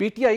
PTI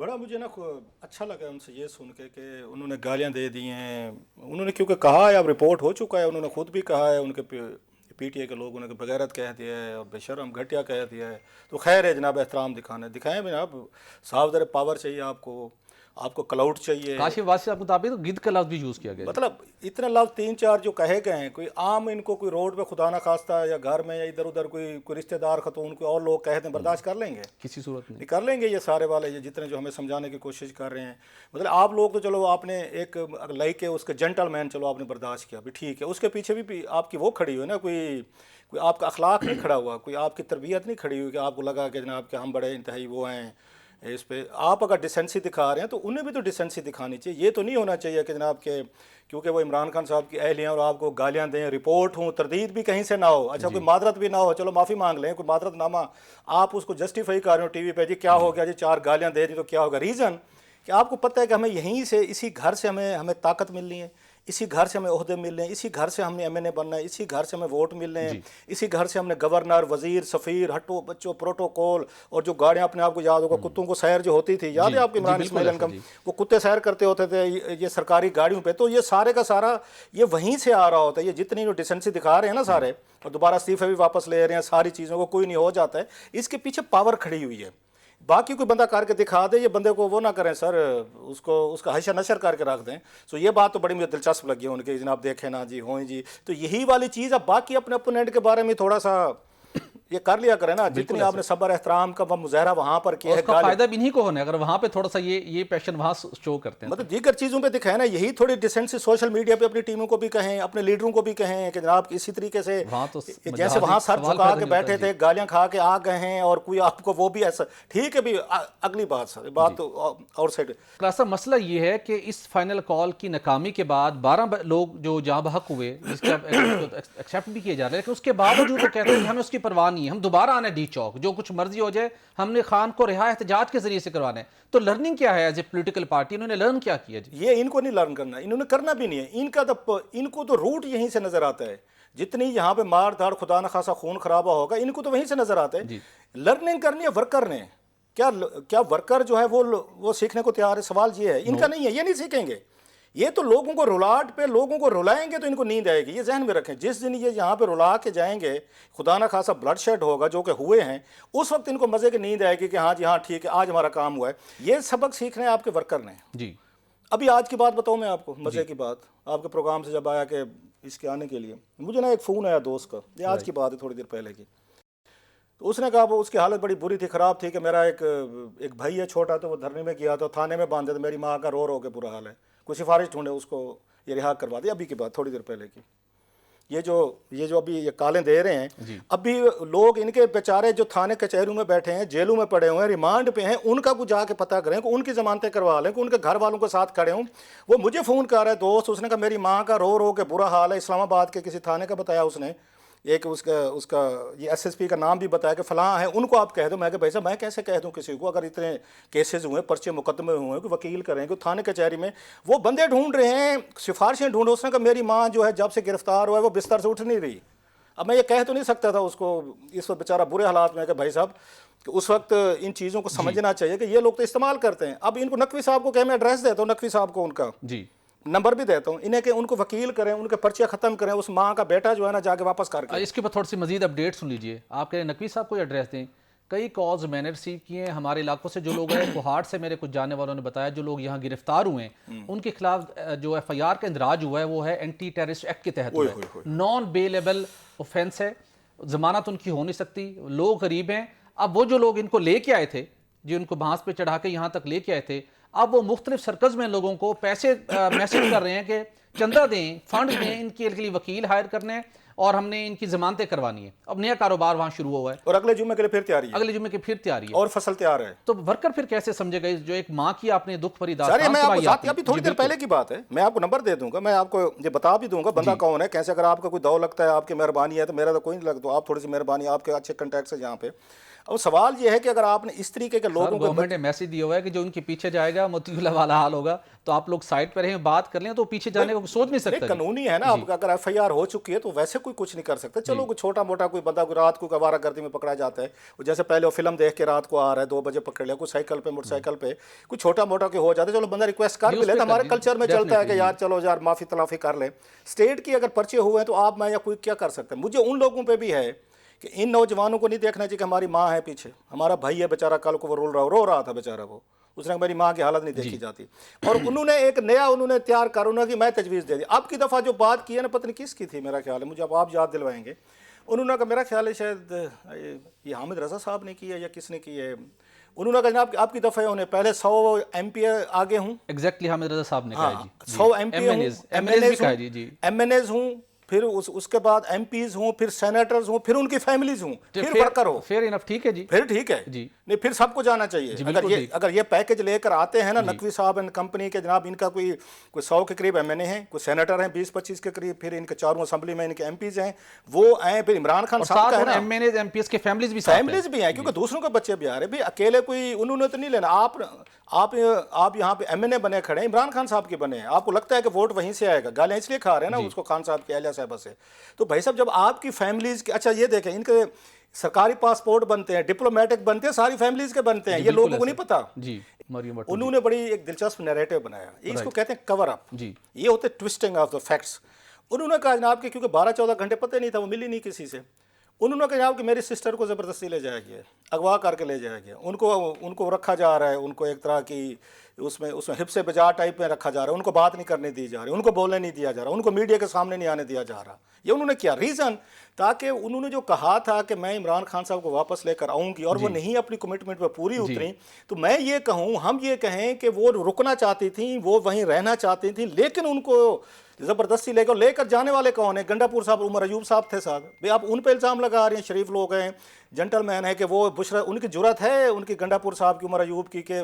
بڑا مجھے نا اچھا لگا ان سے یہ سن کے کہ انہوں نے گالیاں دے دی ہیں. انہوں نے کیونکہ کہا ہے، اب رپورٹ ہو چکا ہے، انہوں نے خود بھی کہا ہے، ان کے پی ٹی اے کے لوگوں نے بغیرت کہہ دیا ہے اور بے شرم گھٹیا کہہ دیا ہے. تو خیر ہے جناب، احترام دکھائیں جناب. صاف ذرا پاور چاہیے آپ کو کلاؤڈ چاہیے. کاشف واسطے صاحب کے مطابق گد کا لفظ بھی یوز کیا گیا. مطلب اتنے لفظ 3-4 جو کہے گئے ہیں، کوئی عام ان کو کوئی روڈ پہ خدا نہ خواستہ یا گھر میں یا ادھر ادھر کوئی رشتہ دار خاتون کوئی اور لوگ کہہ دیں، برداشت کر لیں گے؟ کسی صورت نہیں کر لیں گے. یہ سارے والے یہ جتنے جو ہمیں سمجھانے کی کوشش کر رہے ہیں، مطلب آپ لوگ تو چلو آپ نے ایک لائک کے اس کے جنٹل مین، چلو آپ نے برداشت کیا بھی ٹھیک ہے. اس کے پیچھے بھی آپ کی وہ کھڑی ہوئی نا، کوئی آپ کا اخلاق نہیں کھڑا ہوا، کوئی آپ کی تربیت نہیں کھڑی ہوئی کہ آپ کو لگا کہ جناب کہ ہم بڑے انتہائی وہ ہیں. اس پہ آپ اگر ڈیسنسی دکھا رہے ہیں تو انہیں بھی تو ڈیسنسی دکھانی چاہیے. یہ تو نہیں ہونا چاہیے کہ جناب کہ کیونکہ وہ عمران خان صاحب کی اہل ہیں اور آپ کو گالیاں دیں، رپورٹ ہوں، تردید بھی کہیں سے نہ ہو. اچھا کوئی معذرت بھی نہ ہو، چلو معافی مانگ لیں، کوئی معذرت نامہ آپ اس کو جسٹیفائی کر رہے ہو ٹی وی پہ، جی کیا ہو گیا جی 4 گالیاں دے دی تو کیا ہوگا. ریزن کہ آپ کو پتہ ہے کہ ہمیں یہیں سے اسی گھر سے ہمیں طاقت ملنی ہے، اسی گھر سے ہمیں عہدے ملنے ہیں، اسی گھر سے ہم نے ایم این اے بننا ہے، اسی گھر سے ہمیں ووٹ ملنے ہیں، اسی گھر سے ہم نے گورنر، وزیر، سفیر، ہٹو بچوں، پروٹوکول، اور جو گاڑیاں اپنے آپ کو یاد ہوگا کتوں کو سیر جو ہوتی تھی، یاد ہے آپ کو عمران اسماعیل انکم، وہ کتے سیر کرتے ہوتے تھے یہ سرکاری گاڑیوں پہ. تو یہ سارے کا سارا یہ وہیں سے آ رہا ہوتا ہے. یہ جتنی جو ڈیسنسی دکھا رہے ہیں نا سارے، اور دوبارہ استعفے بھی واپس لے رہے ہیں، ساری چیزوں کو کوئی نہیں ہو جاتا ہے. اس کے پیچھے پاور کھڑی ہوئی ہے. باقی کوئی بندہ کر کے دکھا دے، یہ بندے کو وہ نہ کریں سر، اس کا حشر نشر کر کے رکھ دیں. سو یہ بات تو بڑی مجھے دلچسپ لگی ہے ان کے، جناب دیکھیں نا جی ہوئیں جی. تو یہی والی چیز. اب باقی اپنے اپوننٹ کے بارے میں تھوڑا سا یہ کر لیا کریں نا، جتنی آپ نے صبر احترام کا مظاہرہ وہاں پر کیا ہے، اس کا فائدہ بھی نہیں کو ہونا ہے اگر وہاں پہ تھوڑا سا یہ پیشن وہاں شو کرتے ہیں. مطلب دیگر چیزوں پہ دکھائیں نا. یہی تھوڑی ڈیسنسی سوشل میڈیا پہ اپنی ٹیموں کو بھی کہیں، اپنے لیڈروں کو بھی کہیں کہ جناب اسی طریقے سے جیسے وہاں سر جھکا کے بیٹھے تھے، گالیاں کھا کے آ گئے ہیں، اور کوئی آپ کو وہ بھی ایسا ٹھیک ہے بھی. اگلی بات سر، بات تو اور سائڈ خلاصہ مسئلہ یہ ہے کہ اس فائنل کال کی ناکامی کے بعد 12 لوگ جو جہاں بحق ہوئے، جس کا ایکسیپٹ بھی کیا جا رہا ہے، لیکن اس کے باوجود وہ کہتے ہیں کہ ہمیں اس کی پرواہ نہیں ہے، ہم دوبارہ آنا ڈی چوک، جو کچھ مرضی ہو جائے ہم نے خان کو رہا احتجاج کے ذریعے سے کروانا ہے. تو لرننگ کیا ہے ایز اے پولیٹیکل پارٹی؟ انہوں نے لرن کیا کیا جی؟ یہ ان کو نہیں لرن کرنا، انہوں نے کرنا بھی نہیں ہے. ان کو تو روٹ یہیں سے نظر آتا ہے. جتنی یہاں پہ مار دھاڑ، خدا نہ خاصا خون خرابہ ہوگا، ان کو تو وہیں سے نظر آتا ہے. لرننگ کرنی ہے ورکر نے. کیا ورکر جو ہے وہ سیکھنے کو تیار ہے؟ سوال یہ ہے. ان کا نہیں ہے، یہ نہیں سیکھیں گے. یہ تو لوگوں کو رلاٹ پہ لوگوں کو رلائیں گے تو ان کو نیند آئے گی. یہ ذہن میں رکھیں، جس دن یہ یہاں پہ رلا کے جائیں گے، خدا نہ خاصا بلڈ شیڈ ہوگا جو کہ ہوئے ہیں، اس وقت ان کو مزے کی نیند آئے گی کہ ہاں جی ہاں ٹھیک ہے آج ہمارا کام ہوا ہے. یہ سبق سیکھنا ہے آپ کے ورکر نے. جی ابھی آج کی بات بتاؤں میں آپ کو، مزے کی بات. آپ کے پروگرام سے جب آیا کہ اس کے آنے کے لیے، مجھے نا ایک فون آیا دوست کا، یہ آج کی بات ہے تھوڑی دیر پہلے کی. تو اس نے کہا وہ اس کی حالت بڑی بری تھی، خراب تھی، کہ میرا ایک بھائی ہے چھوٹا، تو وہ دھرنے میں گیا، تو تھانے میں باندھے، تو میری ماں کا رو کے برا حال ہے، کوئی سفارش ڈھونڈے اس کو یہ رہا کروا دیا. ابھی کی بات تھوڑی دیر پہلے کی. یہ جو ابھی یہ کالیں دے رہے ہیں، ابھی لوگ ان کے بیچارے جو تھانے کچہریوں میں بیٹھے ہیں، جیلوں میں پڑے ہوئے ہیں، ریمانڈ پہ ہیں، ان کا کچھ جا کے پتہ کریں کہ ان کی ضمانتیں کروا لیں، کہ ان کے گھر والوں کے ساتھ کھڑے ہوں. وہ مجھے فون کر رہا ہے دوست، اس نے کہا میری ماں کا رو کے برا حال ہے. اسلام آباد کے کسی تھانے کا بتایا اس نے، ایک اس کا یہ ایس ایس پی کا نام بھی بتایا کہ فلاں ہے، ان کو آپ کہہ دو. میں کہ بھائی صاحب میں کیسے کہہ دوں کسی کو، اگر اتنے کیسز ہوئے، پرچے مقدمے ہوئے، کہ وکیل کریں، کہ تھانے کچہری میں وہ بندے ڈھونڈ رہے ہیں، سفارشیں ڈھونڈو. اس نے کہا میری ماں جو ہے جب سے گرفتار ہوا ہے وہ بستر سے اٹھ نہیں رہی. اب میں یہ کہہ تو نہیں سکتا تھا اس کو اس وقت بیچارہ برے حالات میں، کہ بھائی صاحب کہ اس وقت ان چیزوں کو سمجھنا چاہیے کہ یہ لوگ تو استعمال کرتے ہیں. اب ان کو نقوی صاحب کو کہ میں ایڈریس دیتا ہوں، نقوی صاحب کو ان کا جی نمبر بھی دیتا ہوں انہیں، کہ ان کو وکیل کریں، ان کے پرچے ختم کریں، اس ماں کا بیٹا جو ہے نا جا کے واپس کر کے. اس کے بعد تھوڑی سی مزید اپڈیٹ سن لیجئے. آپ کہہ رہے ہیں نقوی صاحب کو ایڈریس دیں. کئی کالز میں نے ریسیو کیے ہیں ہمارے علاقوں سے، جو لوگ ہیں کوہاٹ سے، میرے کچھ جاننے والوں نے بتایا جو لوگ یہاں گرفتار ہوئے ہیں ان کے خلاف جو ایف آئی آر کا اندراج ہوا ہے وہ ہے اینٹی ٹیررسٹ ایکٹ کے تحت ہوا ہے. نان بیلیبل اوفینس ہے، ضمانت ان کی ہو نہیں سکتی. لوگ غریب ہیں. اب وہ جو لوگ ان کو لے کے آئے تھے، جو ان کو بھانس پہ چڑھا کے یہاں تک لے کے آئے تھے، اب وہ مختلف سرکز میں لوگوں کو پیسے میسج کر رہے ہیں کہ چندہ دیں، فنڈ دیں، ان کے لیے وکیل ہائر کرنے ہیں اور ہم نے ان کی ضمانتیں کروانی ہے. اب نیا کاروبار وہاں شروع ہوا ہے اور اگلے جمعے کے لیے پھر تیاری ہے، اگلے جمعے کی پھر تیاری ہے اور فصل تیار ہے. تو ورکر پھر کیسے سمجھے گا جو ایک ماں کی آپ نے دکھ بھری سر داستان میں آپ کو سنائی؟ ساتھ ابھی تھوڑی دیر پہلے کی بات ہے، میں آپ کو نمبر دے دوں گا، میں آپ کو یہ بتا بھی دوں گا بندہ کون ہے کیسے. اگر آپ کا کوئی دو لگتا ہے، آپ کی مہربانی ہے، تو میرا تو کوئی نہیں لگتا، آپ تھوڑی سی مہربانی، آپ کے اچھے کنٹیکٹس ہیں یہاں پہ. اب سوال یہ ہے کہ اگر آپ نے اس طریقے کے لوگوں کو گورنمنٹ نے میسج دیا ہوا ہے کہ جو ان کے پیچھے جائے گا موتی اللہ والا حال ہوگا, تو آپ لوگ سائڈ پہ رہیں بات کر لیں, تو پیچھے جانے کو سوچ نہیں سکتا. قانونی ہے نا, اب اگر ایف آئی آر ہو چکی ہے تو ویسے کوئی کچھ نہیں کر سکتا. چلو کوئی چھوٹا موٹا کوئی بندہ کوئی رات کو آوارہ گردی میں پکڑا جاتا ہے, جیسے پہلے وہ فلم دیکھ کے رات کو آ رہا ہے 2 بجے پکڑ لیا, کوئی سائیکل پہ موٹر سائیکل پہ کوئی چھوٹا موٹا کوئی ہو جاتا ہے, چلو بندہ ریکویسٹ کر بھی لیتا. ہمارے کلچر میں چلتا ہے کہ یار چلو یار معافی تلافی کر لیں. اسٹیٹ کی اگر پرچے ہوئے ہیں تو آپ میں یا کوئی کیا کر سکتا ہے. مجھے ان لوگوں پہ بھی ہے کہ ان نوجوانوں کو نہیں دیکھنا چاہیے کہ ہماری ماں ہے پیچھے, ہمارا بھائی ہے بیچارہ, کل کو وہ رو رہا تھا بیچارہ, وہ اس نے میری ماں کی حالت نہیں دیکھی جاتی. اور انہوں نے ایک نیا تیار کر, انہوں نے میں تجویز دے دی. اب کی دفعہ جو بات کی ہے نا, پتہ نہیں کس کی تھی, میرا خیال ہے, مجھے اب آپ یاد دلوائیں گے, انہوں نے کہا میرا خیال ہے شاید یہ حامد رضا صاحب نے کی ہے یا کس نے کی ہے. انہوں نے کہا جناب آپ کی دفعہ انہیں پہلے 100 ایم پی آگے ہوں, ایگزیکٹلی حامد رضا صاحب نے کہا جی, 100 M P M N As ہوں, پھر اس کے بعد ایم پیز ہوں, پھر سینیٹرز ہوں, پھر ان کی فیملیز ہوں, پھر ورکر ہو, فیئر انف, ٹھیک ہے جی, پھر ٹھیک ہے جی, نہیں پھر سب کو جانا چاہیے. اگر یہ پیکج لے کر آتے ہیں نا نقوی صاحب اینڈ کمپنی کے, جناب ان کا کوئی 100 کے قریب ایم این اے ہیں, کوئی سینیٹر ہیں 20-25 کے قریب, پھر ان کے 4 اسمبلی میں ان کے ایم پیز ہیں, وہ آئیں, پھر عمران خان صاحب کا ہے نا M N As M P S کے فیملیز بھی ہیں, کیونکہ دوسروں کے بچے بھی آ رہے ہیں. اکیلے کوئی انہوں نے تو نہیں لینا. آپ یہاں پہ ایم این اے بنے کھڑے ہیں, عمران خان صاحب کے بنے ہیں, آپ کو لگتا ہے کہ ووٹ وہیں سے آئے گا, گالیاں اس لیے کھا رہے ہیں نا اس کو خان صاحب کی اہلیہ صاحبہ سے. تو بھائی صاحب جب آپ کی فیملیز کے, اچھا یہ دیکھیں ان کے سرکاری پاسپورٹ بنتے ہیں, ڈپلومیٹک بنتے ہیں, ساری فیملیز کے بنتے ہیں, یہ لوگوں کو نہیں پتا. انہوں نے بڑی ایک دلچسپ نیریٹو بنایا, اس کو کہتے ہیں کور اپ, یہ ہوتے ٹوسٹنگ آف دا فیکٹس. انہوں نے کہا جناب کہ کیونکہ 12-14 گھنٹے پتہ نہیں تھا, وہ ملی نہیں کسی سے, انہوں نے کہا جناب کہ میری سسٹر کو زبردستی لے جایا گیا, اغوا کر کے لے جایا گیا, ان کو رکھا جا رہا ہے, ان کو ایک طرح کی اس میں ہپ سے بجا ٹائپ میں رکھا جا رہا ہے, ان کو بات نہیں کرنے دی جا رہی, ان کو بولنے نہیں دیا جا رہا, ان کو میڈیا کے سامنے نہیں آنے دیا جا رہا. یہ انہوں نے کیا ریزن, تاکہ انہوں نے جو کہا تھا کہ میں عمران خان صاحب کو واپس لے کر آؤں گی, اور وہ نہیں اپنی کمٹمنٹ پہ پوری اتری, تو میں یہ کہوں, ہم یہ کہیں کہ وہ رکنا چاہتی تھیں, وہ وہیں رہنا چاہتی تھیں, لیکن ان کو زبردستی لے کر جانے والے کون ہیں؟ گنڈا پور صاحب, عمر ایوب صاحب تھے صاحب, بھئی آپ ان پہ الزام لگا رہے ہیں, شریف لوگ ہیں, جنٹل مین ہے, کہ وہ بشرا ان کی جرت ہے ان کی گنڈا پور صاحب کی, عمر ایوب کی, کہ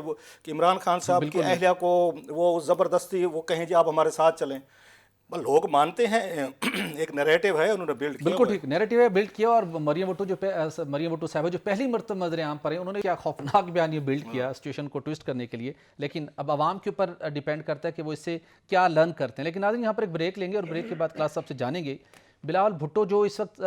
عمران خان صاحب کی اہلیہ کو وہ زبردستی وہ کہیں جی آپ ہمارے ساتھ چلیں. لوگ مانتے ہیں, ایک نیریٹو ہے انہوں نے بلڈ کیا. بالکل ٹھیک, نیریٹو ہے بلڈ کیا. اور مریم بھٹو صاحبہ جو پہلی مرتبہ نظر عام پر ہیں, انہوں نے کیا خوفناک بیانیہ بلڈ کیا سچویشن کو ٹویسٹ کرنے کے لیے. لیکن اب عوام کے اوپر ڈیپینڈ کرتا ہے کہ وہ اس سے کیا لرن کرتے ہیں. لیکن ناظرین یہاں پر ایک بریک لیں گے, اور بریک کے بعد کلاس صاحب سے جانیں گے بلاول بھٹو جو اس وقت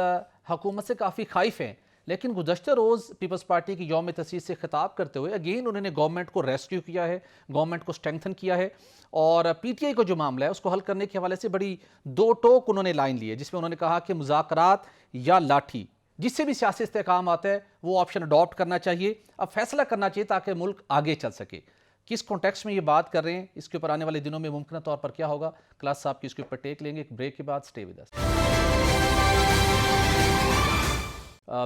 حکومت سے کافی خائف ہیں, لیکن گزشتہ روز پیپلز پارٹی کی یوم تاسیس سے خطاب کرتے ہوئے اگین انہوں نے گورنمنٹ کو ریسکیو کیا ہے, گورنمنٹ کو اسٹرینگتھن کیا ہے, اور پی ٹی آئی کو جو معاملہ ہے اس کو حل کرنے کے حوالے سے بڑی 2 ٹوک انہوں نے لائن لی ہے, جس میں انہوں نے کہا کہ مذاکرات یا لاٹھی, جس سے بھی سیاسی استحکام آتا ہے وہ آپشن اڈاپٹ کرنا چاہیے, اب فیصلہ کرنا چاہیے تاکہ ملک آگے چل سکے. کس کانٹیکسٹ میں یہ بات کر رہے ہیں, اس کے اوپر آنے والے دنوں میں ممکنہ طور پر کیا ہوگا, کلاس صاحب کی اس کے اوپر ٹیک لیں گے. ایک بریک کے بعد stay with us.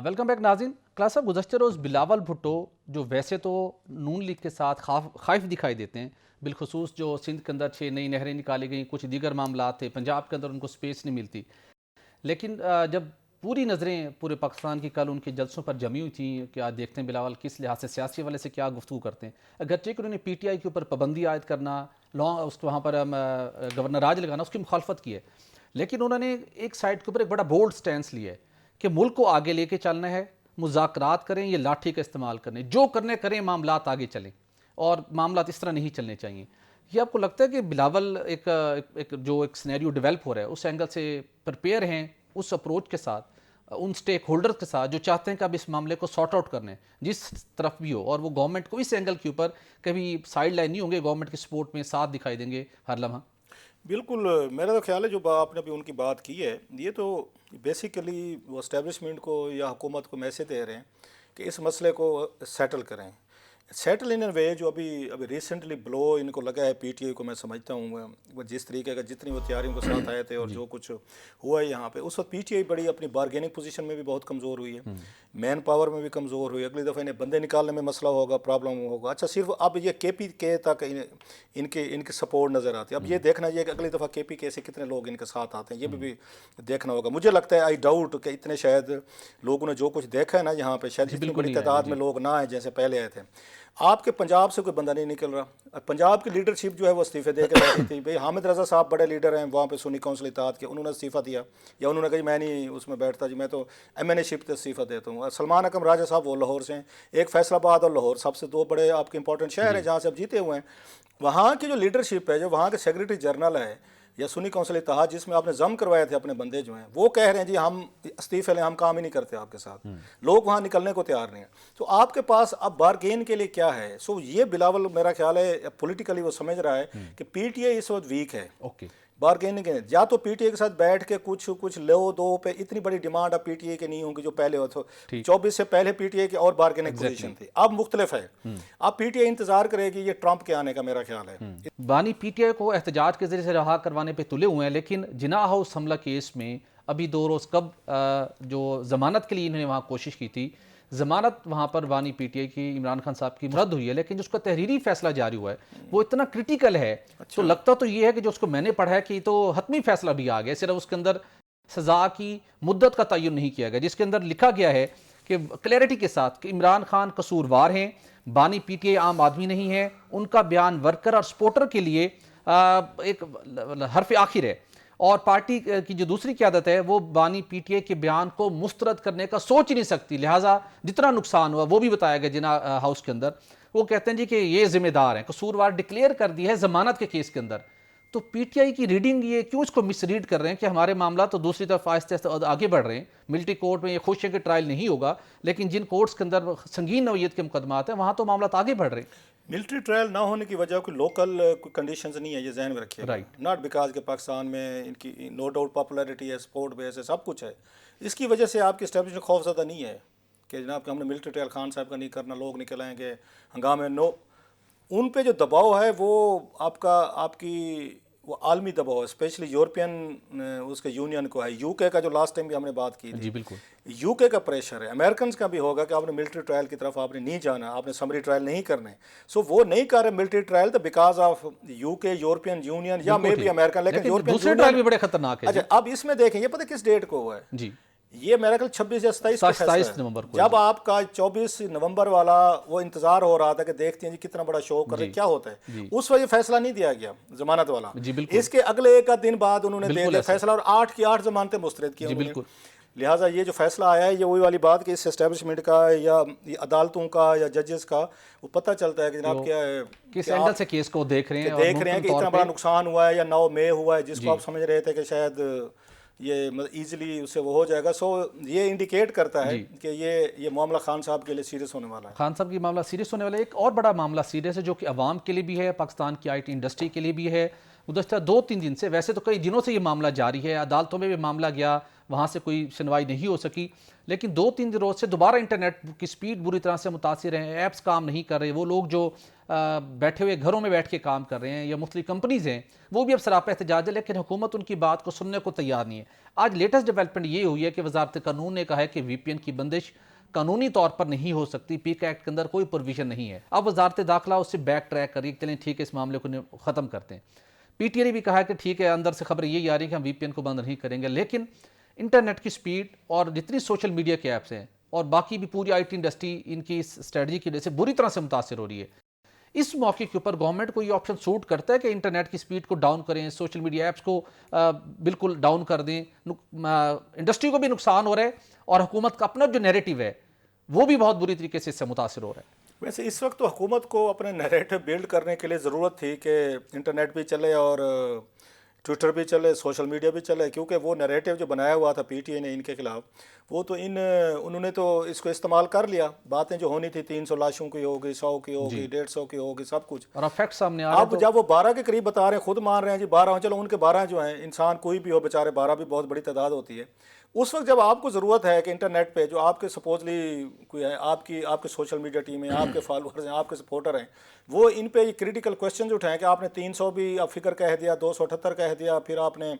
Welcome back ناظرین. کلاس صاحب گزشتہ روز بلاول بھٹو جو ویسے تو نون لیگ کے ساتھ خائف دکھائی دیتے ہیں, بالخصوص جو سندھ کے اندر 6 نئی نہریں نکالی گئیں, کچھ دیگر معاملات تھے, پنجاب کے اندر ان کو سپیس نہیں ملتی, لیکن جب پوری نظریں پورے پاکستان کی کل ان کے جلسوں پر جمی ہوئی تھیں کہ آج دیکھتے ہیں بلاول کس لحاظ سے سیاسی حوالے سے کیا گفتگو کرتے ہیں. اگرچہ کہ انہوں نے پی ٹی آئی کے اوپر پابندی عائد کرنا, اس کو وہاں پر گورنر راج لگانا, اس کی مخالفت کی ہے, لیکن انہوں نے ایک سائڈ کے اوپر ایک بڑا بولڈ سٹینس لیا ہے کہ ملک کو آگے لے کے چلنا ہے, مذاکرات کریں یا لاٹھی کا استعمال کریں, جو کرنے کریں, معاملات آگے چلیں, اور معاملات اس طرح نہیں چلنے چاہیے. یہ آپ کو لگتا ہے کہ بلاول ایک سینیریو ڈیولپ ہو رہا ہے اس اینگل سے پریپیئر ہیں, اس اپروچ کے ساتھ, ان سٹیک ہولڈر کے ساتھ جو چاہتے ہیں کہ اب اس معاملے کو سارٹ آؤٹ کرنے جس طرف بھی ہو, اور وہ گورنمنٹ کو اس اینگل کے اوپر کبھی سائڈ لائن نہیں ہوں گے, گورنمنٹ کی سپورٹ میں ساتھ دکھائی دیں گے ہر لمحہ؟ بالکل, میرا تو خیال ہے جو آپ نے ابھی ان کی بات کی ہے, یہ تو بیسیکلی وہ اسٹیبلشمنٹ کو یا حکومت کو میسج دے رہے ہیں کہ اس مسئلے کو سیٹل کریں. سیٹل ان وے جو ابھی ریسنٹلی بلو ان کو لگا ہے پی ٹی آئی کو, میں سمجھتا ہوں وہ جس طریقے کا جتنی وہ تیاریوں کے ساتھ آئے تھے اور جو کچھ ہوا ہے یہاں پہ, اس وقت پی ٹی آئی بڑی اپنی بارگیننگ پوزیشن میں بھی بہت کمزور ہوئی ہے, مین پاور میں بھی کمزور ہوئی ہے. اگلی دفعہ انہیں بندے نکالنے میں مسئلہ ہوگا, پرابلم ہوگا. اچھا صرف اب یہ کے پی کے تک ان کی سپورٹ نظر آتی ہے. اب یہ دیکھنا یہ کہ اگلی دفعہ کے پی کے سے کتنے لوگ ان کے ساتھ آتے ہیں, یہ بھی دیکھنا ہوگا. مجھے لگتا ہے آئی ڈاؤٹ کہ اتنے شاید لوگوں نے جو کچھ دیکھا ہے نا یہاں پہ, شاید اتنی بڑی تعداد میں لوگ نہ آئے جیسے پہلے آئے تھے. آپ کے پنجاب سے کوئی بندہ نہیں نکل رہا. پنجاب کی لیڈرشپ جو ہے وہ استعفے دے کے بیٹھی تھی. بھئی حامد رضا صاحب بڑے لیڈر ہیں وہاں پہ سنی کونسل اتحاد کے, انہوں نے استعفیٰ دیا, یا انہوں نے کہا میں نہیں اس میں بیٹھتا جی, میں تو ایم این اے شپ سے استعفیٰ دیتا ہوں. سلمان اکرم راجہ صاحب وہ لاہور سے ہیں. ایک فیصل آباد اور لاہور سب سے دو بڑے آپ کے امپورٹنٹ شہر ہیں جہاں سے اب جیتے ہوئے ہیں. وہاں کی جو لیڈرشپ ہے, جو وہاں کے سیکریٹری جنرل ہے یا سنی کونسل اتحاد جس میں آپ نے ضم کروائے تھے اپنے بندے جو ہیں, وہ کہہ رہے ہیں جی ہم استعفے لیں, ہم کام ہی نہیں کرتے آپ کے ساتھ. لوگ وہاں نکلنے کو تیار نہیں ہیں. تو آپ کے پاس اب بارگین کے لیے کیا ہے؟ سو یہ بلاول میرا خیال ہے پولیٹیکلی وہ سمجھ رہا ہے کہ پی ٹی اے اس وقت ویک ہے. اوکے, بارگیننگ ہے, یا تو پی ٹی اے کے ساتھ بیٹھ کے کچھ لو دو پہ اتنی بڑی ڈیمانڈ اب پی ٹی اے کے نہیں ہوں گی جو پہلے ہو. تو 24 سے پہلے پی ٹی اے کی اور بارگیننگ پوزیشن تھی, اب مختلف ہے. اب پی ٹی اے انتظار کرے گی یہ ٹرمپ کے آنے کا میرا خیال ہے. بانی پی ٹی آئی کو احتجاج کے ذریعے سے رہا کروانے پہ تلے ہوئے ہیں, لیکن جناح ہاؤس حملہ کیس میں ابھی 2 روز قبل جو ضمانت کے لیے انہوں نے وہاں کوشش کی تھی, ضمانت وہاں پر بانی پی ٹی آئی کی عمران خان صاحب کی مرد ہوئی ہے, لیکن جو اس کا تحریری فیصلہ جاری ہوا ہے وہ اتنا کرٹیکل ہے. تو لگتا تو یہ ہے کہ جو اس کو میں نے پڑھا ہے کہ تو حتمی فیصلہ بھی آ گیا, صرف اس کے اندر سزا کی مدت کا تعین نہیں کیا گیا, جس کے اندر لکھا گیا ہے کہ کلیئرٹی کے ساتھ کہ عمران خان قصوروار ہیں, بانی پی ٹی آئی عام آدمی نہیں ہے, ان کا بیان ورکر اور سپورٹر کے لیے ایک حرف آخر ہے, اور پارٹی کی جو دوسری قیادت ہے وہ بانی پی ٹی اے کے بیان کو مسترد کرنے کا سوچ ہی نہیں سکتی. لہٰذا جتنا نقصان ہوا وہ بھی بتایا گیا جناح ہاؤس کے اندر. وہ کہتے ہیں جی کہ یہ ذمہ دار ہیں, قصوروار ڈکلیئر کر دی ہے ضمانت کے کیس کے اندر. تو پی ٹی آئی کی ریڈنگ یہ کیوں اس کو مس ریڈ کر رہے ہیں کہ ہمارے معاملات تو دوسری طرف آہستہ آہستہ آگے بڑھ رہے ہیں. ملٹری کورٹ میں یہ خوش ہے کہ ٹرائل نہیں ہوگا, لیکن جن کورٹس کے اندر سنگین نوعیت کے مقدمات ہیں وہاں تو معاملات آگے بڑھ رہے ہیں. ملٹری ٹرائل نہ ہونے کی وجہ کوئی لوکل کوئی کنڈیشنز نہیں ہے, یہ ذہن میں رکھیے. رائٹ, ناٹ بیکاز کہ پاکستان میں ان کی نو ڈاؤٹ پاپولیرٹی ہے, سپورٹ بیس ہے, سب کچھ ہے. اس کی وجہ سے آپ کی اسٹیبلشمنٹ خوف زدہ نہیں ہے کہ جناب کہ ہم نے ملٹری ٹرائل خان صاحب کا نہیں کرنا, لوگ نکل آئیں گے ہنگامے. نو, ان پہ جو دباؤ ہے وہ آپ کی وہ عالمی دباؤ ہے, اسپیشلی یورپین اس کے یونین کو ہے. یو کے کا جو لاسٹ ٹائم بھی ہم نے بات کی تھی, جی بالکل, یو کے کا پریشر ہے, امریکنز کا بھی ہوگا کہ آپ نے ملٹری ٹرائل کی طرف آپ نے نہیں جانا, آپ نے سمری ٹرائل نہیں کرنے. سو وہ نہیں کر رہے ملٹری ٹرائل تو بیکاز آف یو کے, یورپین یونین یا مے بی امریکن, لیکن یورپین دوسرے ٹرائل بھی بڑے خطرناک ہے. اچھا, اب اس میں دیکھیں یہ پتہ کس ڈیٹ کو ہوا ہے جی, یہ میرا خیال 26 یا 27 نومبر کو, جب آپ کا 24 نومبر والا وہ انتظار ہو رہا تھا کہ دیکھتے ہیں جی کتنا بڑا شو کر رہے کیا ہوتا ہے, اس وجہ فیصلہ نہیں دیا گیا ضمانت والا. اس کے اگلے ایک دن بعد انہوں نے دے دیا فیصلہ, اور 8 کی 8 ضمانتیں مسترد کی انہوں نے. لہٰذا یہ جو فیصلہ آیا ہے یہ وہی والی بات کہ اس اسٹیبلشمنٹ کا یا عدالتوں کا یا ججز کا وہ پتہ چلتا ہے کہ جناب کیا ہے, کس اینگل سے کیس کو دیکھ رہے ہیں کہ اتنا بڑا نقصان ہوا ہے یا 9 مئی ہوا ہے, جس کو آپ سمجھ رہے تھے کہ شاید یہ ایزیلی اس سے وہ ہو جائے گا. سو یہ انڈیکیٹ کرتا ہے کہ یہ معاملہ خان صاحب کے لیے سیریس ہونے والا ہے. خان صاحب کی معاملہ سیریس ہونے والا ہے. ایک اور بڑا معاملہ سیریس ہے جو کہ عوام کے لیے بھی ہے, پاکستان کی آئی ٹی انڈسٹری کے لیے بھی ہے. گزشتہ 2-3 دن سے, ویسے تو کئی دنوں سے یہ معاملہ جاری ہے, عدالتوں میں بھی معاملہ گیا, وہاں سے کوئی سنوائی نہیں ہو سکی, لیکن 2-3 روز سے دوبارہ انٹرنیٹ کی سپیڈ بری طرح سے متاثر ہیں, ایپس کام نہیں کر رہے. وہ لوگ جو بیٹھے ہوئے گھروں میں بیٹھ کے کام کر رہے ہیں یا مختلف کمپنیز ہیں وہ بھی اب سراپا احتجاج ہے, لیکن حکومت ان کی بات کو سننے کو تیار نہیں ہے. آج لیٹسٹ ڈیولپمنٹ یہ ہوئی ہے کہ وزارت قانون نے کہا ہے کہ وی پی این کی بندش قانونی طور پر نہیں ہو سکتی, پیک ایکٹ کے اندر کوئی پروویژن نہیں ہے. اب وزارت داخلہ اس سے بیک ٹریک کری, چلیں ٹھیک ہے اس معاملے کو ختم کرتے ہیں. پی ٹی آئی نے بھی کہا ہے کہ ٹھیک ہے, اندر سے خبر یہ آ رہی ہے کہ ہم وی پی این کو بند نہیں کریں گے, لیکن انٹرنیٹ کی سپیڈ اور جتنی سوشل میڈیا کے ایپس ہیں اور باقی بھی پوری آئی ٹی انڈسٹری ان کی اس اسٹریٹجی کی وجہ سے بری طرح سے متاثر ہو رہی ہے. اس موقع کے اوپر گورنمنٹ کو یہ آپشن سوٹ کرتا ہے کہ انٹرنیٹ کی سپیڈ کو ڈاؤن کریں, سوشل میڈیا ایپس کو بالکل ڈاؤن کر دیں. انڈسٹری کو بھی نقصان ہو رہا ہے اور حکومت کا اپنا جو نیریٹو ہے وہ بھی بہت بری طریقے سے اس سے متاثر ہو رہا ہے. ویسے اس وقت تو حکومت کو اپنے نیریٹو بلڈ کرنے کے لیے ضرورت تھی کہ انٹرنیٹ بھی چلے اور ٹویٹر بھی چلے, سوشل میڈیا بھی چلے, کیونکہ وہ نیریٹو جو بنایا ہوا تھا پی ٹی آئی نے ان کے خلاف, وہ تو انہوں نے تو اس کو استعمال کر لیا. باتیں جو ہونی تھی 300 لاشوں کی ہوگی, 100 کی ہوگی, 150 کی ہوگی, سب کچھ, اور فیکٹ سامنے آ رہا ہے. اب جب وہ 12 کے قریب بتا رہے ہیں, خود مان رہے ہیں جی 12, چلو ان کے 12 جو ہیں, انسان کوئی بھی ہو بیچارے 12 بھی بہت بڑی تعداد ہوتی ہے. اس وقت جب آپ کو ضرورت ہے کہ انٹرنیٹ پہ جو آپ کے سپوزلی کوئی ہے, آپ کے سوشل میڈیا ٹیم ہیں, آپ کے فالوورز ہیں, آپ کے سپورٹر ہیں, وہ ان پہ یہ کریٹیکل کویسچنز اٹھائیں کہ آپ نے 300 بھی اب فگر کہہ دیا, 278 کہہ دیا, پھر آپ نے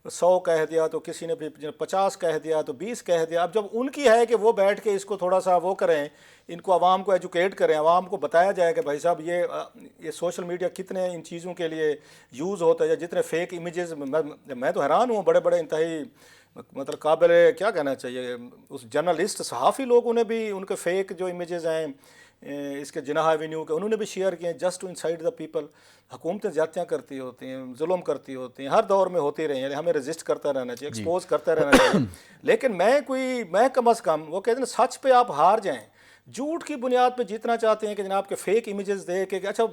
100 کہہ دیا, تو کسی نے بھی 50 کہہ دیا, تو 20 کہہ دیا. اب جب ان کی ہے کہ وہ بیٹھ کے اس کو تھوڑا سا وہ کریں, ان کو عوام کو ایجوکیٹ کریں, عوام کو بتایا جائے کہ بھائی صاحب یہ سوشل میڈیا کتنے ان چیزوں کے لیے یوز ہوتا ہے, یا جتنے فیک امیجز, میں تو حیران ہوں, بڑے بڑے انتہائی مطلب قابل کیا کہنا چاہیے اس جرنلسٹ صحافی لوگوں نے بھی ان کے فیک جو امیجز ہیں اس کے جناح ایونیو کے انہوں نے بھی شیئر کیے ہیں. Just to incite the people. حکومتیں زیادتیاں کرتی ہوتی ہیں, ظلم کرتی ہوتی ہیں, ہر دور میں ہوتی رہی ہیں, ہمیں رجسٹ کرتا رہنا چاہیے, ایکسپوز کرتا رہنا چاہیے. لیکن میں کم از کم وہ کہتے ہیں سچ پہ آپ ہار جائیں, جھوٹ کی بنیاد پہ جیتنا چاہتے ہیں کہ جناب کے فیک امیجز دے کے اچھا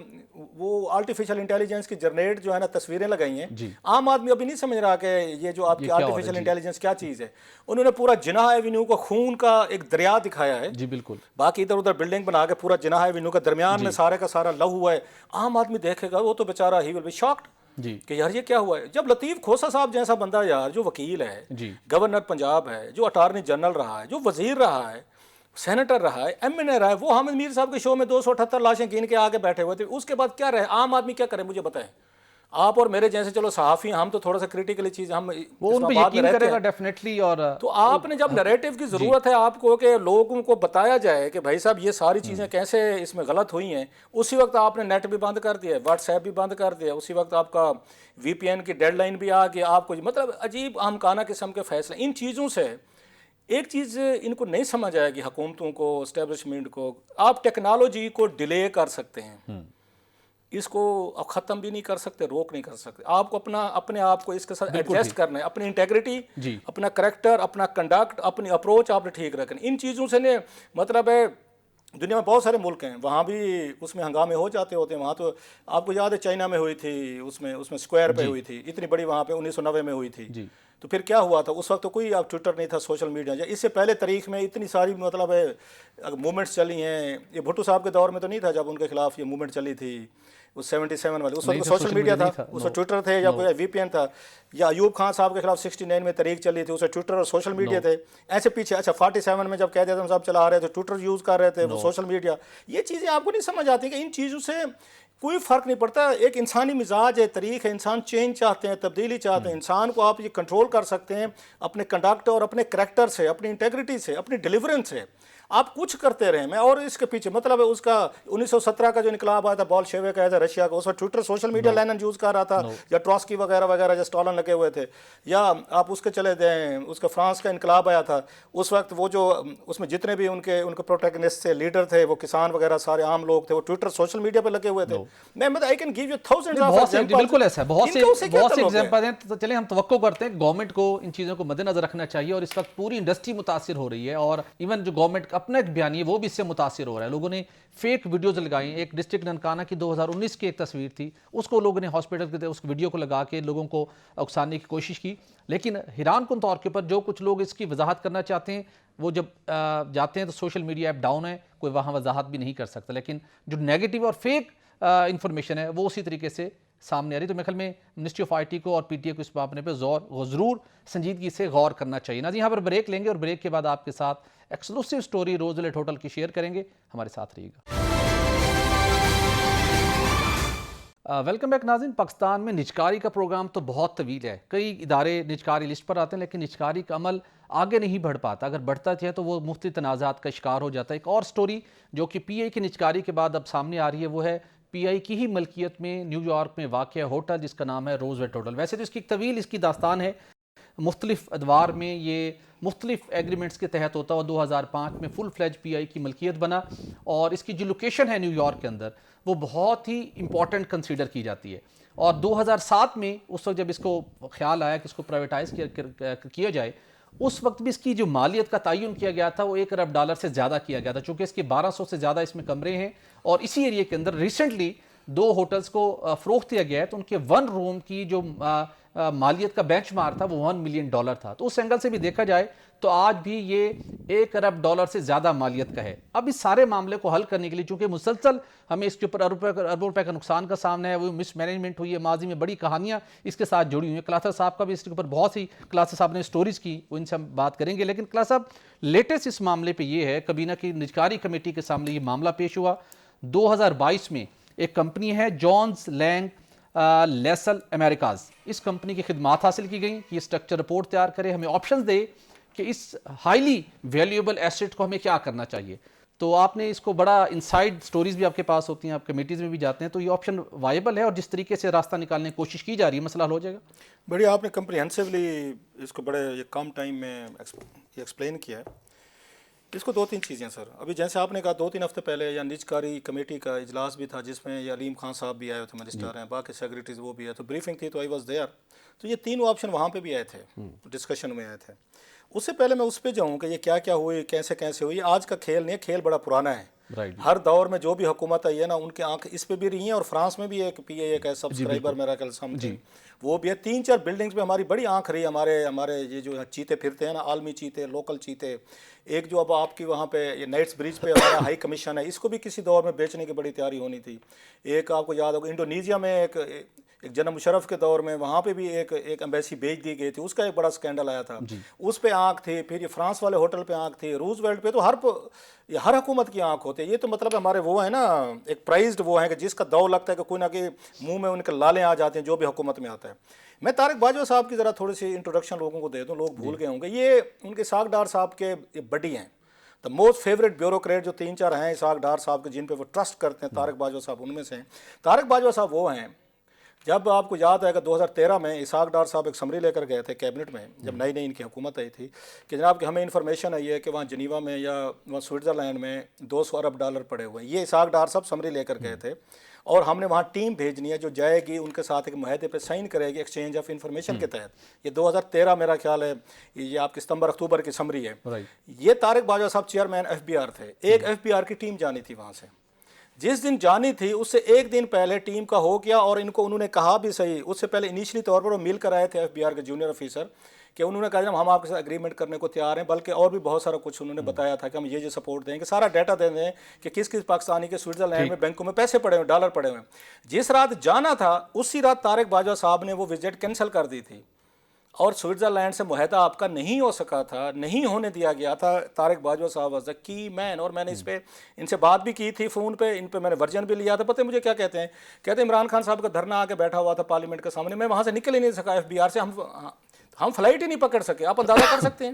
وہ آرٹیفیشل انٹیلیجنس کی جنریٹ جو ہے نا تصویریں لگائی ہیں. عام آدمی ابھی نہیں سمجھ رہا کہ یہ جو آپ کی آرٹیفیشل انٹیلیجنس کیا چیز ہے. انہوں نے پورا جناح ایونیو کو خون کا ایک دریا دکھایا ہے. جی بالکل. باقی ادھر ادھر بلڈنگ بنا کے پورا جناح ایونیو کا درمیان میں سارے کا سارا لہو ہوا ہے. عام آدمی دیکھے گا وہ تو بیچارہ ہی ول بی شاکڈ کہ یار یہ کیا ہوا ہے. جب لطیف کھوسا صاحب جیسا بندہ یار جو وکیل ہے, گورنر پنجاب ہے, جو اٹارنی جنرل رہا ہے, جو وزیر رہا ہے, سینیٹر رہا ہے, ایم این اے رہا ہے, وہ حامد میر صاحب کے شو میں 278 لاشیں گن کے آگے بیٹھے ہوئے تھے. اس کے بعد کیا رہے, عام آدمی کیا کرے مجھے بتائیں. آپ اور میرے جیسے چلو صحافی ہیں, ہم تو تھوڑا سا کریٹیکلی چیز ہم وہ ان پہ یقین کرے گا ڈیفینیٹلی. اور تو آپ نے جب نریٹو کی ضرورت ہے آپ کو کہ لوگوں کو بتایا جائے کہ بھائی صاحب یہ ساری چیزیں کیسے اس میں غلط ہوئی ہیں, اسی وقت آپ نے نیٹ بھی بند کر دیا, واٹس ایپ بھی بند کر دیا, اسی وقت آپ کا وی پی این کی ڈیڈ لائن بھی آ گیا. آپ کو مطلب عجیب احمقانہ قسم کے فیصلے. ان چیزوں سے ایک چیز ان کو نہیں سمجھ آئے گی, حکومتوں کو, اسٹیبلشمنٹ کو. آپ ٹیکنالوجی کو ڈیلے کر سکتے ہیں, اس کو اب ختم بھی نہیں کر سکتے, روک نہیں کر سکتے. آپ کو اپنے آپ کو اس کے ساتھ ایڈجسٹ کرنا ہے, اپنی انٹیگریٹی, اپنا کریکٹر, اپنا کنڈکٹ, اپنی اپروچ آپ نے ٹھیک رکھنا. ان چیزوں سے نے مطلب ہے دنیا میں بہت سارے ملک ہیں, وہاں بھی اس میں ہنگامے ہو جاتے ہوتے ہیں. وہاں تو آپ کو یاد ہے چائنا میں ہوئی تھی, اس میں اسکوائر پہ ہوئی تھی, اتنی بڑی وہاں پہ 1990 میں ہوئی تھی. تو پھر کیا ہوا تھا اس وقت, تو کوئی اب ٹویٹر نہیں تھا, سوشل میڈیا. اس سے پہلے تاریخ میں اتنی ساری مطلب ہے موومنٹس چلی ہیں. یہ بھٹو صاحب کے دور میں تو نہیں تھا جب ان کے خلاف یہ موومنٹ چلی تھی, وہ 77 والی. اس وقت سوشل میڈیا تھا, اس وقت ٹویٹر تھے یا کوئی وی پی این تھا. یا ایوب خان صاحب کے خلاف 69 میں تحریک چلی تھی, اس وقت ٹویٹر اور سوشل میڈیا تھے. ایسے پیچھے اچھا 47 میں جب قائد اعظم صاحب چلا رہے تھے, ٹویٹر یوز کر رہے تھے, وہ سوشل میڈیا. یہ چیزیں آپ کو نہیں سمجھ آتی کہ ان چیزوں سے کوئی فرق نہیں پڑتا. ایک انسانی مزاج ہے, طریق ہے, انسان چینج چاہتے ہیں, تبدیلی چاہتے ہیں. انسان کو آپ یہ کنٹرول کر سکتے ہیں اپنے کنڈکٹ اور اپنے کریکٹر سے, اپنی انٹیگریٹی سے, اپنی ڈیلیورنس سے. آپ کچھ کرتے رہیں. میں اور اس کے پیچھے مطلب ہے اس کا 1917 کا جو انقلاب آیا تھا بال شیوے کا, ایسا رشیا کا, اس وقت Twitter social media Lenin use کر رہا تھا, یا ٹراسکی وغیرہ وغیرہ جو اسٹالن لگے ہوئے تھے. یا آپ اس کے چلے جائیں, اس کا فرانس کا انقلاب آیا تھا, اس وقت وہ جو اس میں جتنے بھی ان کے پروٹیگنسٹ تھے, لیڈر تھے, وہ کسان وغیرہ سارے عام لوگ تھے, وہ ٹویٹر سوشل میڈیا پہ لگے ہوئے تھے. میں I can give you thousands of example. بالکل ایسا ہے, بہت سے ایگزامپل ہیں. تو چلیں ہم توقع کرتے ہیں گورنمنٹ کو ان چیزوں کو مد نظر رکھنا چاہیے. اور اس وقت پوری انڈسٹری متاثر ہو رہی ہے, اور ایون جو گورنمنٹ کا اپنا ایک بیان ہے وہ بھی اس سے متاثر ہو رہا ہے. لوگوں نے فیک ویڈیوز لگائی ہیں. ایک ڈسٹرکٹ ننکانہ کی 2019 کی ایک تصویر تھی, اس کو لوگوں نے ہاسپٹل کے اس ویڈیو کو لگا کے لوگوں کو اکسانے کی کوشش کی. لیکن حیران کن طور کے اوپر جو کچھ لوگ اس کی وضاحت کرنا چاہتے ہیں وہ جب جاتے ہیں تو سوشل میڈیا ایپ ڈاؤن ہے, کوئی وہاں وضاحت بھی نہیں کر سکتا. لیکن جو نیگیٹو اور فیک انفارمیشن ہے وہ اسی طریقے سے سامنے آ رہی. تو میرے خیال میں منسٹری آف آئی ٹی کو اور پی ٹی اے کو اس معاملے پہ ضرور سنجیدگی سے غور کرنا چاہیے. ناظرین یہاں پر بریک لیں گے, اور بریک کے بعد آپ کے ساتھ ایکسکلوسیو سٹوری روزویلٹ ہوٹل کی شیئر کریں گے. ہمارے ساتھ رہیے گا. ویلکم بیک ناظرین. پاکستان میں نجکاری کا پروگرام تو بہت طویل ہے. کئی ادارے نجکاری لسٹ پر آتے ہیں, لیکن نجکاری کا عمل آگے نہیں بڑھ پاتا. اگر بڑھتا ہے تو وہ مختلف تنازعات کا شکار ہو جاتا ہے. ایک اور سٹوری جو کہ پی آئی کی نجکاری کے بعد اب سامنے آ رہی ہے وہ ہے پی آئی کی ہی ملکیت میں نیو یارک میں واقع ہوٹل جس کا نام ہے روزویلٹ ہوٹل. ویسے تو اس کی طویل اس کی داستان ہے, مختلف ادوار میں یہ مختلف ایگریمنٹس کے تحت ہوتا ہوا 2005 میں فل فلیج پی آئی کی ملکیت بنا. اور اس کی جو لوکیشن ہے نیو یارک کے اندر وہ بہت ہی امپورٹنٹ کنسیڈر کی جاتی ہے. اور 2007 میں اس وقت جب اس کو خیال آیا کہ اس کو پرائیویٹائز کیا جائے, اس وقت بھی اس کی جو مالیت کا تعین کیا گیا تھا وہ $1 ارب سے زیادہ کیا گیا تھا, چونکہ اس کے 1200 سے زیادہ اس میں کمرے ہیں. اور اسی ایریے کے اندر ریسنٹلی 2 ہوٹلز کو فروخت کیا گیا ہے, تو ان کے 1 روم کی جو مالیت کا بینچ مارک تھا وہ $1 ملین تھا. تو اس اینگل سے بھی دیکھا جائے تو آج بھی یہ $1 ارب سے زیادہ مالیت کا ہے. اب اس سارے معاملے کو حل کرنے کے لیے چونکہ مسلسل ہمیں اس کے اوپر اربوں روپے کا نقصان کا سامنا ہے, وہ مس مینجمنٹ ہوئی ہے, ماضی میں بڑی کہانیاں اس کے ساتھ جڑی ہوئی ہیں. کلاسر صاحب کا بھی اس کے اوپر بہت سی کلاسر صاحب نے سٹوریز کی, وہ ان سے ہم بات کریں گے. لیکن کلاسر صاحب لیٹسٹ اس معاملے پہ یہ ہے, کابینہ کی نجکاری کمیٹی کے سامنے یہ معاملہ پیش ہوا 2022 میں. ایک کمپنی ہے جونز لینگ لیسل امریکاز, اس کمپنی کی خدمات حاصل کی گئیں کہ یہ اسٹرکچر رپورٹ تیار کرے, ہمیں آپشنز دے کہ اس ہائیلی ویلیوبل ایسٹ کو ہمیں کیا کرنا چاہیے. تو آپ نے اس کو بڑا انسائیڈ سٹوریز بھی آپ کے پاس ہوتی ہیں, آپ کمیٹیز میں بھی جاتے ہیں, تو یہ آپشن وائبل ہے اور جس طریقے سے راستہ نکالنے کی کوشش کی جا رہی ہے مسئلہ حل ہو جائے گا؟ بڑی آپ نے کمپریہنسولی اس کو بڑے کم ٹائم میں ایکسپلین کیا ہے اس کو دو تین چیزیں سر، ابھی جیسے آپ نے کہا 2-3 ہفتے پہلے یا نجکاری کمیٹی کا اجلاس بھی تھا جس میں یہ علیم خان صاحب بھی آئے تھے، منسٹر ہیں، باقی سیکریٹریز وہ بھی آئے، تو بریفنگ تھی تو آئی واز دیئر، تو یہ تینوں آپشن وہاں پہ بھی آئے تھے، ڈسکشن میں آئے تھے۔ اس سے پہلے میں اس پہ جاؤں کہ یہ کیا کیا ہوئی، کیسے کیسے ہوئی، آج کا کھیل نہیں ہے، کھیل بڑا پرانا ہے۔ ہر دور میں جو بھی حکومت آئی ہے نا، ان کے آنکھ اس پہ بھی رہی ہیں، اور فرانس میں بھی ایک پی اے کا سبسکرائبر میرا کل سمجھے وہ بھی ہے، 3-4 بلڈنگز پہ ہماری بڑی آنکھ رہی ہے، ہمارے یہ جو چیتے پھرتے ہیں نا، عالمی چیتے، لوکل چیتے، ایک جو اب آپ کی وہاں پہ یہ نائٹس برج پہ ہمارا ہائی کمیشن ہے، اس کو بھی کسی دور میں بیچنے کی بڑی تیاری ہونی تھی۔ ایک آپ کو یاد ہوگا انڈونیزیا میں ایک جناب مشرف کے دور میں وہاں پہ بھی ایک ایمبیسی بھیج دی گئی تھی، اس کا ایک بڑا سکینڈل آیا تھا، اس پہ آنکھ تھی۔ پھر یہ فرانس والے ہوٹل پہ آنکھ تھی، روز ویلٹ پہ، تو ہر حکومت کی آنکھ ہوتی ہے۔ یہ تو مطلب ہمارے وہ ہیں نا، ایک پرائزڈ وہ ہیں کہ جس کا دو لگتا ہے کہ کوئی نہ کوئی منہ میں ان کے لالیں آ جاتے ہیں جو بھی حکومت میں آتا ہے۔ میں طارق باجوہ صاحب کی ذرا تھوڑی سی انٹروڈکشن لوگوں کو دے دوں، لوگ بھول گئے ہوں گے۔ یہ ان کے اسحاق ڈار صاحب کے بڈی ہیں، دا موسٹ فیوریٹ بیوروکریٹ جو 3-4 ہیں اسحاق ڈار صاحب کے، جن پہ وہ ٹرسٹ کرتے ہیں، طارق باجوہ صاحب ان میں سے ہیں۔ طارق باجوہ صاحب وہ ہیں، جب آپ کو یاد ہے کہ 2013 میں اسحاق ڈار صاحب ایک سمری لے کر گئے تھے کیبنٹ میں، جب نئی ان کی حکومت آئی تھی، کہ جناب کہ ہمیں انفارمیشن آئی ہے کہ وہاں جنیوا میں یا وہاں سوئٹزرلینڈ میں $200 ارب پڑے ہوئے ہیں۔ یہ اسحاق ڈار صاحب سمری لے کر گئے تھے، اور ہم نے وہاں ٹیم بھیجنی ہے جو جائے گی ان کے ساتھ ایک معاہدے پہ سائن کرے گی ایکسچینج آف انفارمیشن کے تحت۔ یہ 2013 میرا خیال ہے، یہ آپ کی ستمبر اکتوبر کی سمری ہے۔ یہ طارق باجوہ صاحب چیئرمین FBR تھے، ایک FBR کی ٹیم جانی تھی وہاں سے۔ جس دن جانی تھی اس سے ایک دن پہلے ٹیم کا ہو گیا، اور ان کو انہوں نے کہا بھی صحیح، اس سے پہلے انیشلی طور پر وہ مل کر آئے تھے FBR کے جونیئر آفیسر، کہ انہوں نے کہا جناب ہم آپ کے ساتھ اگریمنٹ کرنے کو تیار ہیں، بلکہ اور بھی بہت سارا کچھ انہوں نے بتایا تھا کہ ہم یہ سپورٹ دیں گے، سارا ڈیٹا دے دیں کہ کس کس پاکستانی کے سوئٹزرلینڈ میں بینکوں میں پیسے پڑے ہوئے، ڈالر پڑے ہوئے ہیں۔ جس رات جانا تھا اسی رات طارق باجوہ صاحب نے وہ وزٹ کینسل کر دی تھی، اور سوئٹزرلینڈ سے معاہدہ آپ کا نہیں ہو سکا تھا، نہیں ہونے دیا گیا تھا۔ طارق باجوہ صاحب واز اے کی مین، اور میں نے اس پہ ان سے بات بھی کی تھی فون پہ، ان پہ میں نے ورژن بھی لیا تھا۔ پتہ مجھے کیا کہتے ہیں، کہتے ہیں عمران خان صاحب کا دھرنا آ کے بیٹھا ہوا تھا پارلیمنٹ کے سامنے، میں وہاں سے نکل ہی نہیں سکا FBR سے، ہم فلائٹ ہی نہیں پکڑ سکے، آپ اندازہ کر سکتے ہیں۔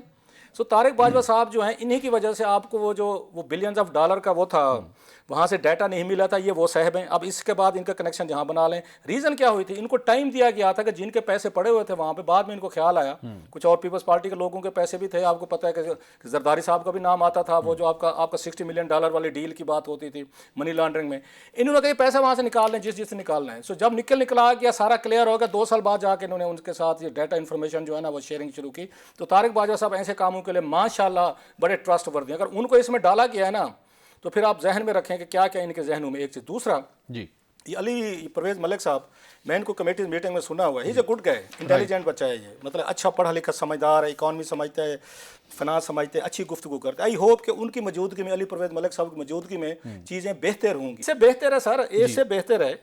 سو طارق باجوہ صاحب جو ہیں، انہی کی وجہ سے آپ کو وہ بلینز آف ڈالر کا وہ تھا، وہاں سے ڈیٹا نہیں ملا تھا، یہ وہ صاحب ہیں۔ اب اس کے بعد ان کا کنیکشن جہاں بنا لیں، ریزن کیا ہوئی تھی، ان کو ٹائم دیا گیا تھا کہ جن کے پیسے پڑے ہوئے تھے وہاں پہ، بعد میں ان کو خیال آیا کچھ اور پیپلز پارٹی کے لوگوں کے پیسے بھی تھے، آپ کو پتہ ہے کہ زرداری صاحب کا بھی نام آتا تھا، وہ جو آپ کا $60 ملین والی ڈیل کی بات ہوتی تھی منی لانڈرنگ میں، انہوں نے کہا یہ پیسہ وہاں سے نکال لیں جس سے نکالنا ہے۔ سو جب نکلا گیا، سارا کلیئر ہو گیا، 2 سال بعد جا کے انہوں نے ان کے ساتھ یہ ڈیٹا انفارمیشن جو ہے نا وہ شیئرنگ شروع کی۔ تو طارق باجوہ صاحب ایسے کاموں کے لیے ماشاءاللہ بڑے ٹرسٹ وردی ہیں، اگر ان کو اس میں ڈالا گیا ہے نا تو پھر آپ ذہن میں رکھیں کہ کیا کیا ان کے ذہنوں میں ایک چیز۔ دوسرا، یہ علی پرویز ملک صاحب، میں ان کو کمیٹی میٹنگ میں سنا ہوا ہے، ہی جو گڈ گئے، انٹیلیجنٹ بچہ ہے یہ، مطلب اچھا پڑھا لکھا سمجھدار ہے، اکانومی سمجھتا ہے، فنانس سمجھتے ہیں، اچھی گفتگو کرتے ہیں۔ آئی ہوپ کہ ان کی موجودگی میں، علی پرویز ملک صاحب کی موجودگی میں چیزیں بہتر ہوں گی۔ اس سے بہتر ہے سر، اس سے بہتر ہے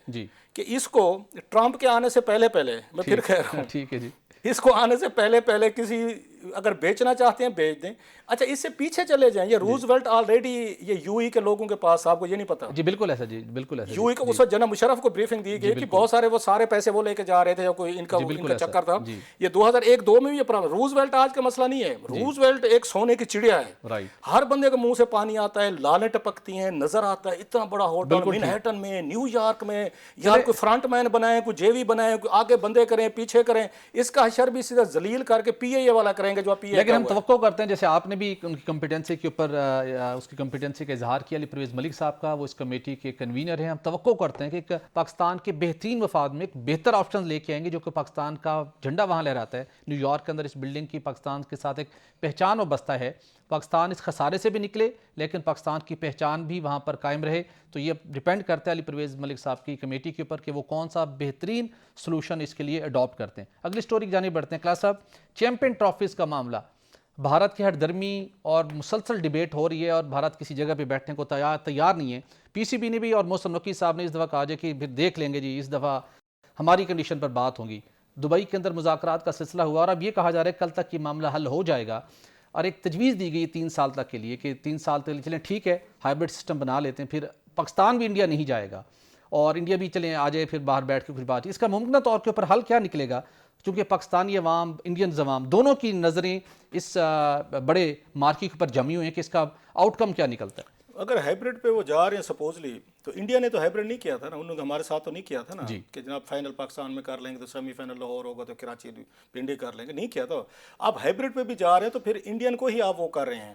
کہ اس کو ٹرمپ کے آنے سے پہلے میں پھر کہہ رہا ہوں، ٹھیک ہے جی، اس کو آنے سے پہلے کسی اگر بیچنا چاہتے ہیں بیچ دیں۔ اچھا اس سے پیچھے چلے جائیں، یہ روز ویلٹ آلریڈی یہ UAE کے لوگوں کے پاس، آپ کو یہ نہیں پتا؟ جی بالکل ایسا، جی بالکل ایسا، UAE کو اس وقت جناب مشرف کو بریفنگ دی گئی کہ بہت سارے وہ سارے پیسے وہ لے کے جا رہے تھے، یا کوئی ان کا چکر تھا۔ یہ 2001-2 میں بھی یہ روز ویلٹ آج کا مسئلہ نہیں ہے، روز ویلٹ ایک سونے کی چڑیا ہے، ہر بندے کے منہ سے پانی آتا ہے، لالیں ٹپکتی ہیں، نظر آتا ہے اتنا بڑا ہوٹل مینہٹن میں، نیو یارک میں، یا کوئی فرنٹ مین بنائیں، کوئی JV بنائیں، کوئی آگے بندے کریں پیچھے کریں، اس کا حشر بھی سیدھا ذلیل کر کے PA والا کریں گے جو PA۔ لیکن ہم توقع کرتے ہیں، جیسے آپ نے بھی ان کی کمپیٹنسی کے اوپر اس کی کمپیٹنسی کا اظہار کیا، علی پرویز ملک صاحب کا، وہ اس کمیٹی کے کنوینر ہیں، ہم توقع کرتے ہیں کہ ایک پاکستان کے بہترین مفاد میں ایک بہتر آپشن لے کے آئیں گے، جو کہ پاکستان کا جھنڈا وہاں لہراتا ہے نیو یارک کے اندر، اس بلڈنگ کی پاکستان کے ساتھ ایک پہچان وابستہ ہے، پاکستان اس خسارے سے بھی نکلے لیکن پاکستان کی پہچان بھی وہاں پر قائم رہے۔ تو یہ ڈیپینڈ کرتا ہے علی پرویز ملک صاحب کی کمیٹی کے اوپر کہ وہ کون سا بہترین سلوشن اس کے لیے اڈاپٹ کرتے ہیں۔ اگلی سٹوری کی جانب بڑھتے ہیں۔ کلاس صاحب، چیمپئن ٹرافیز کا معاملہ، بھارت کی ہر درمی اور مسلسل ڈیبیٹ ہو رہی ہے، اور بھارت کسی جگہ پہ بیٹھنے کو تیار نہیں ہے۔ PCB نے بھی اور محسن نقوی صاحب نے اس دفعہ کہا جائے کہ پھر دیکھ لیں گے جی، اس دفعہ ہماری کنڈیشن پر بات ہوگی۔ دبئی کے اندر مذاکرات کا سلسلہ ہوا، اور اب یہ کہا جا رہا ہے کل تک یہ معاملہ حل ہو جائے گا، اور ایک تجویز دی گئی 3 سال تک کے لیے کہ 3 سال تک چلیں ٹھیک ہے، ہائبرڈ سسٹم بنا لیتے ہیں، پھر پاکستان بھی انڈیا نہیں جائے گا، اور انڈیا بھی چلیں آ جائے، پھر باہر بیٹھ کے کچھ بات۔ اس کا ممکنہ طور کے اوپر حل کیا نکلے گا، چونکہ پاکستانی عوام، انڈین عوام دونوں کی نظریں اس بڑے مارکی کے اوپر جمی ہوئی ہیں کہ اس کا آؤٹ کم کیا نکلتا ہے؟ اگر ہائبرڈ پہ وہ جا رہے ہیں سپوزلی، تو انڈیا نے تو ہائبرڈ نہیں کیا تھا نا، انہوں نے ہمارے ساتھ تو نہیں کیا تھا نا کہ جناب فائنل پاکستان میں کر لیں گے تو سیمی فائنل لاہور ہوگا تو کراچی پنڈی کر لیں گے، نہیں کیا تھا۔ آپ ہائبرڈ پہ بھی جا رہے ہیں تو پھر انڈین کو ہی آپ وہ کر رہے ہیں،